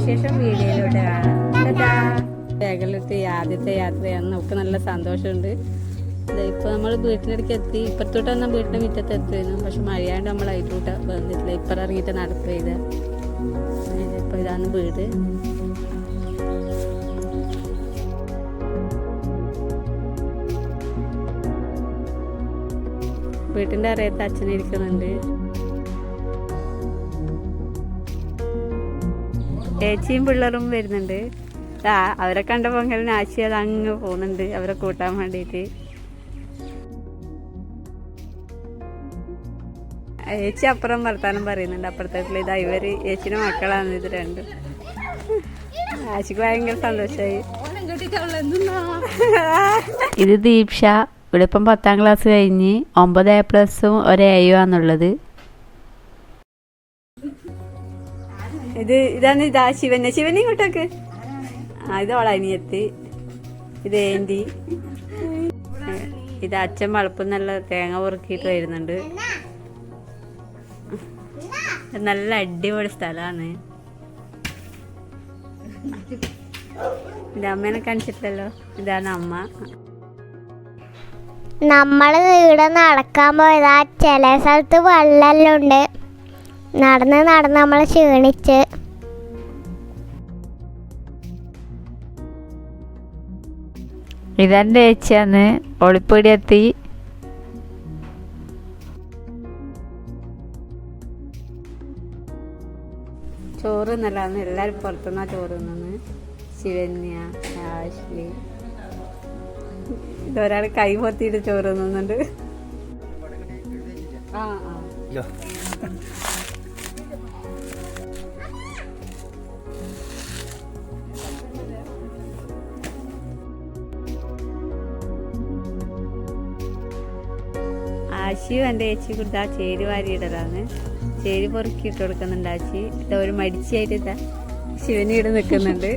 വിശേഷം വീഡിയോയിലോട്ട് കാണാം. ബാഗിലിട്ട് ആദ്യത്തെ യാത്രയാണ്. നമുക്ക് നല്ല സന്തോഷമുണ്ട്. ഇപ്പോൾ നമ്മൾ വീട്ടിനടുക്ക് എത്തി. ഇപ്പുറത്തോട്ട് വന്നാൽ വീട്ടിൻ്റെ മുറ്റത്ത് എത്തുമായിരുന്നു. പക്ഷെ മഴയാണ്ട് നമ്മൾ അതിലോട്ട് വന്നിട്ടില്ല. ഇപ്പുറം ഇറങ്ങിയിട്ട് നടക്കുക ചെയ്ത്. ഇപ്പോൾ ഇതാണ് വീട്. വീട്ടിൻ്റെ അറിയത്ത് അച്ഛനിരിക്കുന്നുണ്ട്. ചേച്ചിയും പിള്ളേരും വരുന്നുണ്ട്. അവരെ കണ്ട പൊങ്കലിന് ആശി അത് അങ്ങ് പോകുന്നുണ്ട് അവരെ കൂട്ടാൻ വേണ്ടിയിട്ട്. ചേച്ചി അപ്പുറം വർത്താനം പറയുന്നുണ്ട്. അപ്പുറത്തേക്കുള്ള ഇതാ ഇവര് ചേച്ചിയുടെ മക്കളാണ് ഇത് രണ്ടും. ആശിക്ക് ഭയങ്കര സന്തോഷമായി. ഇത് ദീപ്ഷ. ഇവിടെ ഇപ്പം 10ാം ക്ലാസ് കഴിഞ്ഞ് 9 A+ഉം 1 A ആണുള്ളത്. ഇതാണ് ഇതാ ശിവനെ ഇങ്ങോട്ടേക്ക്. ഇത് അനിയത്തി. ഇത് ഏന്റി. ഇത് അച്ഛൻ വളപ്പെന്നുള്ള തേങ്ങ പൊറുക്കിയിട്ട് വരുന്നുണ്ട്. നല്ല അടിപൊളി സ്ഥലമാണ്. ഇത് അമ്മേനെ കാണിച്ചിട്ടല്ലോ. ഇതാണ് അമ്മ. നമ്മള് ഇവിടെ നടക്കാൻ പോയതാ. ചില സ്ഥലത്ത് വെള്ളമെല്ലാം ഉണ്ട്. നടന്ന് നമ്മൾ ക്ഷീണിച്ച്. ഇതെൻ്റെ ചേച്ചിയാണ്. ഒളിപ്പീടി എത്തി. ചോറ് നല്ലതാണ്. എല്ലാവരും പുറത്തുനിന്നാ ചോറ് തിന്നുന്നത്. ശിവന്യ, ആശ്ലി. ഇതൊരാൾ കൈ പൊത്തിയിട്ട് ചോറ് തിന്നുന്നുണ്ട്. ആശിയും എൻ്റെ ചേച്ചി കൊടുത്ത ആ ചേരി വാരിയിടലാണ്. ചേരി പൊറുക്കിയിട്ട് കൊടുക്കുന്നുണ്ട് ആശി. ഇതാ ഒരു മടിച്ചായിട്ട് ഇതാ ശിവന് ഇവിടെ നിൽക്കുന്നുണ്ട്.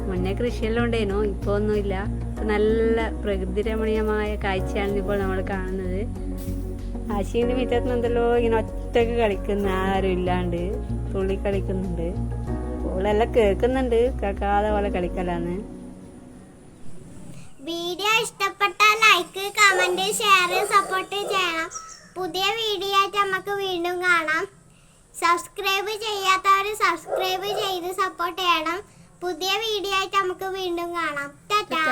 മുന്നേ കൃഷിയെല്ലാം ഉണ്ടായിരുന്നു. ഇപ്പോൾ ഒന്നുമില്ല. നല്ല പ്രകൃതി രമണീയമായ കാഴ്ചയാണ് ഇപ്പോൾ നമ്മൾ കാണുന്നത്. ആശീൻ്റെ മുറ്റത്ത് എന്തല്ലോ ഇങ്ങനെ ഒറ്റക്ക് കളിക്കുന്ന ആരും ഇല്ലാണ്ട് തുള്ളി കളിക്കുന്നുണ്ട്. ഓളെല്ലാം കേൾക്കുന്നുണ്ട്. കേൾക്കാതെ പോലെ കളിക്കലാന്ന്. വീഡിയോ ഇഷ്ടപ്പെട്ടാൽ ലൈക്ക്, കമന്റ്, ഷെയർ, സപ്പോർട്ട് ചെയ്യണം. പുതിയ വീഡിയോ ആയിട്ട് നമുക്ക് വീണ്ടും കാണാം. സബ്സ്ക്രൈബ് ചെയ്യാത്തവർ സബ്സ്ക്രൈബ് ചെയ്ത് സപ്പോർട്ട് ചെയ്യണം. പുതിയ വീഡിയോ ആയിട്ട് നമുക്ക് വീണ്ടും കാണാം. ടാറ്റാ.